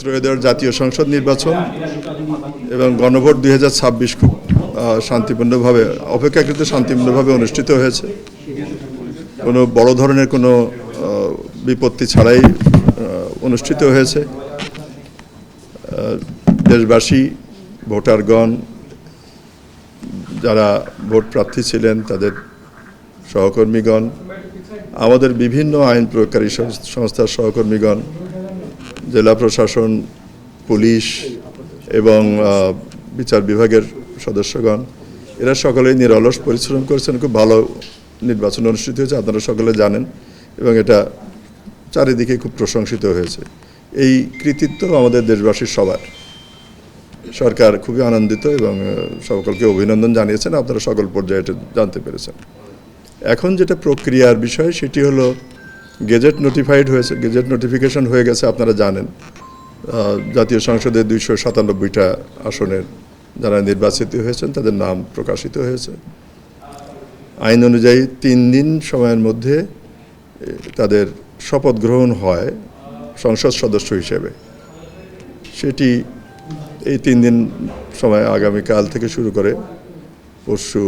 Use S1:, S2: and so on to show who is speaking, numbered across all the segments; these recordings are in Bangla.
S1: ত্রয়োদশ জাতীয় সংসদ নির্বাচন এবং গণভোট 2026 খুব শান্তিপূর্ণভাবে অপেক্ষাকৃত শান্তিপূর্ণভাবে অনুষ্ঠিত হয়েছে। কোনো বড় ধরনের কোনো বিপত্তি ছাড়াই অনুষ্ঠিত হয়েছে। দেশবাসী, ভোটারগণ, যারা ভোট প্রার্থী ছিলেন, তাদের সহকর্মীগণ, আমাদের বিভিন্ন আইন প্রয়োগকারী সংস্থার সহকর্মীগণ, জেলা প্রশাসন, পুলিশ এবং বিচার বিভাগের সদস্যগণ, এরা সকলেই নিরলস পরিশ্রম করেছেন। খুব ভালো নির্বাচন অনুষ্ঠিত হয়েছে, আপনারা সকলে জানেন, এবং এটা চারিদিকে খুব প্রশংসিত হয়েছে। এই কৃতিত্ব আমাদের দেশবাসীর সবার। সরকার খুবই আনন্দিত এবং সকলকে অভিনন্দন জানিয়েছেন। আপনারা সকল পর্যায়ে এটা জানতে পেরেছেন। এখন যেটা প্রক্রিয়ার বিষয়, সেটি হলো গেজেট নোটিফাইড হয়েছে, গেজেট নোটিফিকেশন হয়ে গেছে। আপনারা জানেন জাতীয় সংসদে 297টা আসনের যারা নির্বাচিত হয়েছেন তাদের নাম প্রকাশিত হয়েছে। আইন অনুযায়ী 3 দিন সময়ের মধ্যে তাদের শপথ গ্রহণ হয় সংসদ সদস্য হিসেবে। সেটি এই 3 দিন সময় আগামীকাল থেকে শুরু করে পরশু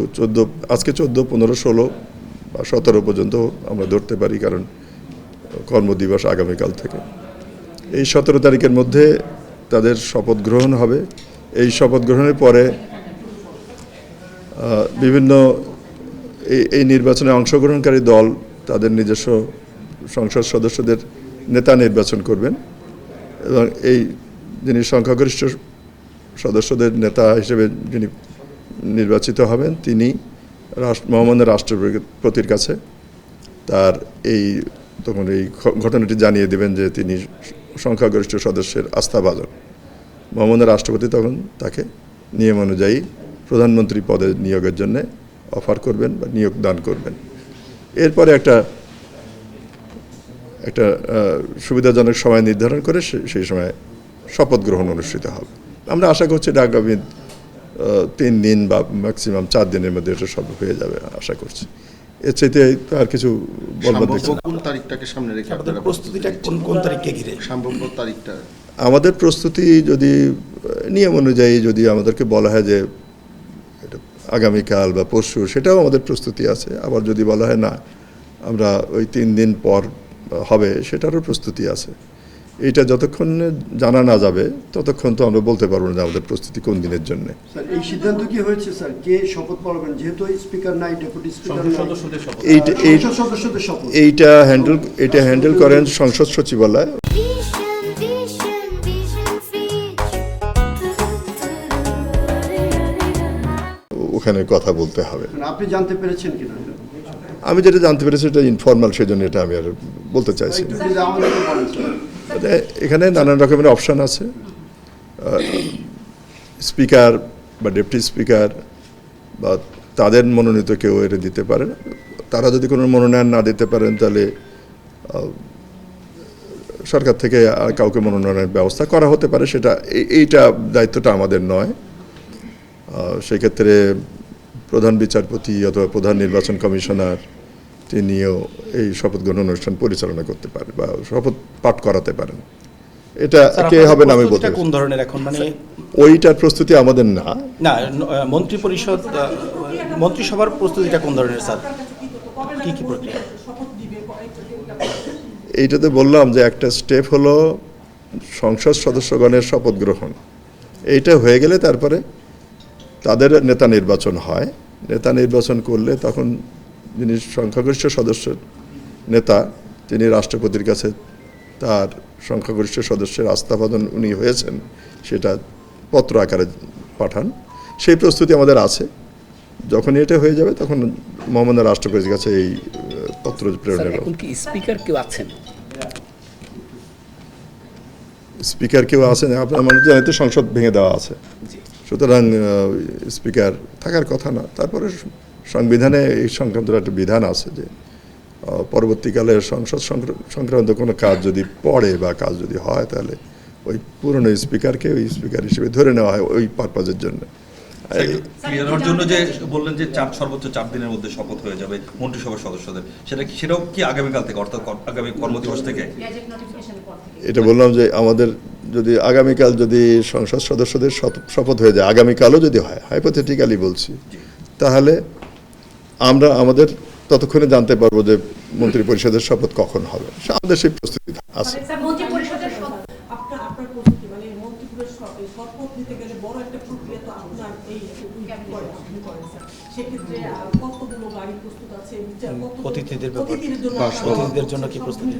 S1: আজকে 14, 15, 16 বা 17 পর্যন্ত আমরা ধরতে পারি, কারণ কর্মদিবস আগামীকাল থেকে। এই 17 তারিখের মধ্যে তাদের শপথ গ্রহণ হবে। এই শপথ গ্রহণের পরে বিভিন্ন এই নির্বাচনে অংশগ্রহণকারী দল তাদের নিজস্ব সংসদ সদস্যদের নেতা নির্বাচন করবেন এবং এই যিনি সংখ্যাগরিষ্ঠ সদস্যদের নেতা হিসেবে যিনি নির্বাচিত হবেন তিনি মহামান্য রাষ্ট্রপতির কাছে তার তখন এই ঘটনাটি জানিয়ে দেবেন যে তিনি সংখ্যাগরিষ্ঠ সদস্যের আস্থাভাজন। মহামান্য রাষ্ট্রপতি তখন তাকে নিয়ম অনুযায়ী প্রধানমন্ত্রী পদে নিয়োগের জন্য অফার করবেন বা নিয়োগ দান করবেন। এরপরে একটা সুবিধাজনক সময় নির্ধারণ করে সেই সময় শপথ গ্রহণ অনুষ্ঠিত হবে। আমরা আশা করছি এটা আগামী 3 দিন বা ম্যাক্সিমাম 4 দিনের মধ্যে এটা সব হয়ে যাবে আশা করছি। এর চাইতে আর কিছু বলবার দেখছি।
S2: কোন তারিখটাকে সামনে রেখে
S3: আপনাদের প্রস্তুতিটা কোন তারিখকে ঘিরে?
S2: সম্ভাব্য তারিখটা
S1: আমাদের প্রস্তুতি যদি নিয়ম অনুযায়ী যদি আমাদেরকে বলা হয় যে এটা আগামীকাল বা পরশু, সেটাও আমাদের প্রস্তুতি আছে। আবার যদি বলা হয় না আমরা ওই 3 দিন পর হবে, সেটারও প্রস্তুতি আছে। এইটা যতক্ষণ জানা না যাবে ততক্ষণ তো আমরা বলতে পারবো না আমাদের প্রস্তুতি কোন দিনের জন্য।
S4: স্যার, এই সিদ্ধান্ত কি হয়েছে স্যার? কে শপথ পড়বেন? যেহেতু স্পিকার নাই, ডেপুটি স্পিকার নাই, সদস্যদের শপথ
S1: এইটা হ্যান্ডেল করেন সংসদ সচিবালয়। ওখানে কথা বলতে হবে।
S4: আপনি জানতে পেরেছেন কিনা?
S1: আমি যেটা জানতে পেরেছি এটা ইনফর্মাল, সেজন্য এটা আমি আর বলতে চাইছি না। এখানে নানান রকমের অপশান আছে। স্পিকার বা ডেপুটি স্পিকার বা তাদের মনোনীত কেউ এটা দিতে পারেন। তারা যদি কোনো মনোনয়ন না দিতে পারেন তাহলে সরকার থেকে কাউকে মনোনয়নের ব্যবস্থা করা হতে পারে। এইটা দায়িত্বটা আমাদের নয়। সেক্ষেত্রে প্রধান বিচারপতি অথবা প্রধান নির্বাচন কমিশনার তিনিও এই শপথ গ্রহণ অনুষ্ঠান পরিচালনা করতে পারে বা শপথ পাঠ করাতে পারেন। এটা কে হবে না আমি বলতে
S3: কোন ধরনের এখন মানে
S1: ওইটার প্রস্তুতি আমাদের না।
S3: মন্ত্রিসভার প্রস্তুতিটা কোন ধরনের স্যার? কি প্রক্রিয়া?
S1: এইটাতে বললাম যে একটা স্টেপ হলো সংসদ সদস্যগণের শপথ গ্রহণ। এইটা হয়ে গেলে তারপরে তাদের নেতা নির্বাচন হয়। নেতা নির্বাচন করলে তখন যিনি সংখ্যাগরিষ্ঠ সদস্য নেতা তিনি রাষ্ট্রপতির কাছে তার সংখ্যাগরিষ্ঠ সদস্যের আস্থাভাজন উনি হয়েছেন সেটা পত্র আকারে পাঠান। সেই প্রস্তুতি আমাদের আছে। যখন এটা হয়ে যাবে তখন মহামান্য রাষ্ট্রপতির কাছে এই পত্র প্রেরণের।
S5: এখন কি স্পিকার কেউ আছেন?
S1: স্পিকার কেউ আছেন? আপনার মানুষ জানেন তো সংসদ ভেঙে দেওয়া আছে, সুতরাং স্পিকার থাকার কথা না। তারপরে সংবিধানে এই সংক্রান্ত একটা বিধান আছে যে পরবর্তীকালে সংসদ সংক্রান্ত কোনো কাজ যদি পড়ে বা কাজ যদি হয় তাহলে ওই পুরনো স্পিকারকে ওই স্পিকার হিসেবে ধরে নেওয়া হয় ওই পারপাজের জন্য।
S6: ক্লিয়ার জন্য যে বললেন যে সর্বোচ্চ 4 দিনের মধ্যে শপথ হয়ে যাবে মন্ত্রিসভার সদস্যদের, সেটাও কি আগামীকাল থেকে অর্থাৎ আগামী কর্মদিবস থেকে?
S1: এটা বললাম যে আমাদের যদি আগামীকাল যদি সংসদ সদস্যদের শপথ হয়ে যায়, আগামীকালও যদি হয়, হাইপোথেটিক্যালি বলছি, তাহলে আমরা আমাদের ততক্ষণে জানতে পারবো যে মন্ত্রী পরিষদের শপথ কখন হবে। আমাদের সেই প্রস্তুতি আছে।
S5: স্যার, মন্ত্রী পরিষদের আপনার প্রস্তুতি মানে মন্ত্রিপরিষদের শপথ নিতে গেলে বড় একটা প্রক্রিয়া তো আপনার এই আপনি করেন স্যার। সেক্ষেত্রে কতগুলো গাড়ি প্রস্তুত আছে,
S3: অতিথিদের ব্যাপারে-
S5: অতিথিদের
S3: জন্য কি প্রস্তুতি?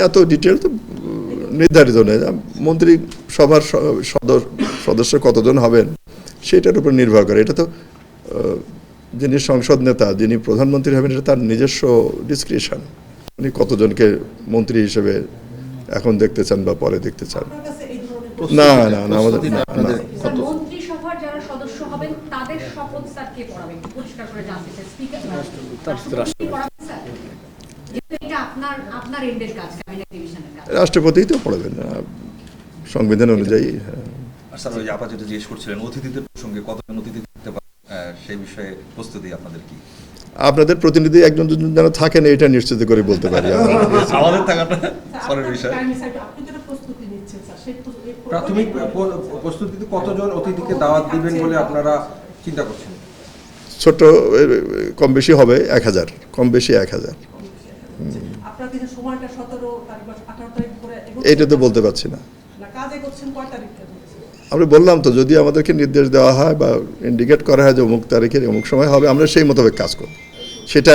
S1: এত ডিটেল তো নির্ধারিত নয়। মন্ত্রী সভার সদস্য কতজন হবেন সেটার উপর নির্ভর করে। এটা তো যিনি সংসদ নেতা, যিনি প্রধানমন্ত্রী হবেন, এটা তার নিজস্ব ডিসক্রিপশন। উনি কতজনকে মন্ত্রী হিসেবে এখন দেখতে চান বা পরে দেখতে চান।
S5: আপনার কাছে এই ধরনের
S1: না না না, আমাদের
S2: প্রস্তুতিটা আপনাদের
S7: স্যার, মন্ত্রিসভার যারা সদস্য হবেন তাদের শপথ স্যার কে পড়াবেন? পরিষ্কার করে জানতে চাই। স্পিকার রাষ্ট্রপতি পড়াবেন স্যার? যেহেতু এটা আপনার এন্ডের কাজ, ক্যাবিনেট ডিভিশনের কাজ।
S1: রাষ্ট্রপতিই তো পড়বেন সংবিধান অনুযায়ী। হ্যাঁ।
S6: আর স্যার, ওই যে আপা যেটা জিজ্ঞেস করছিলেন অতিথিদের প্রসঙ্গে, কতজন অতিথি থাকতে পারে, সেই বিষয়ে প্রস্তুতি আপনাদের কি?
S1: আপনাদের প্রতিনিধি একজন দুজন যেন থাকেন, এটা নিশ্চিত করে বলতে পারি আমরা।
S6: আমাদের থাকাটা পরের বিষয়।
S5: আপনি যেটা প্রস্তুতি নিচ্ছেন স্যার, সেই
S8: প্রাথমিক প্রস্তুতিতে কতজন অতিথিকে দাওয়াত দিবেন বলে আপনারা চিন্তা করছেন?
S1: ছোট কম বেশি হবে 1000, কম বেশি 1000।
S5: আপনার কিন্তু সময়টা 17 তারিখ বা 18 তারিখ করে
S1: এইটা তো বলতে পারছি না।
S5: না, কাজে করছেন কয় তারিখ?
S1: আমরা বললাম তো, যদি আমাদেরকে নির্দেশ দেওয়া হয় বা ইন্ডিকেট করা হয় যে অমুক তারিখের অমুক সময় হবে, আমরা সেই মোতাবেক কাজ করব। সেটা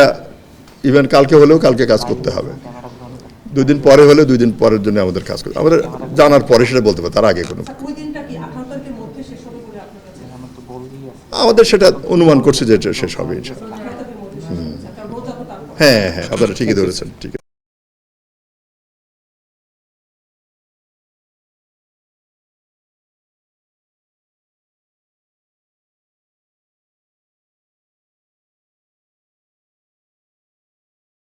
S1: ইভেন কালকে হলেও কালকে কাজ করতে হবে, 2 দিন পরে হলে 2 দিন পরের জন্য আমাদের কাজ করতে, আমরা জানার পরে সেটা বলতে পারি, তার আগে কোনো।
S5: ওই দিনটা কি 18 তারিখের মধ্যে শেষ হবে বলে আপনার কাছে?
S1: আমাদের সেটা অনুমান করছি যে এটা শেষ হবে ইনশাআল্লাহ।
S5: 18 তারিখের মধ্যে শেষ হবে। কারণ রোজা তো তারপর।
S1: হ্যাঁ হ্যাঁ, আপনারা ঠিকই ধরেছেন, ঠিক আছে।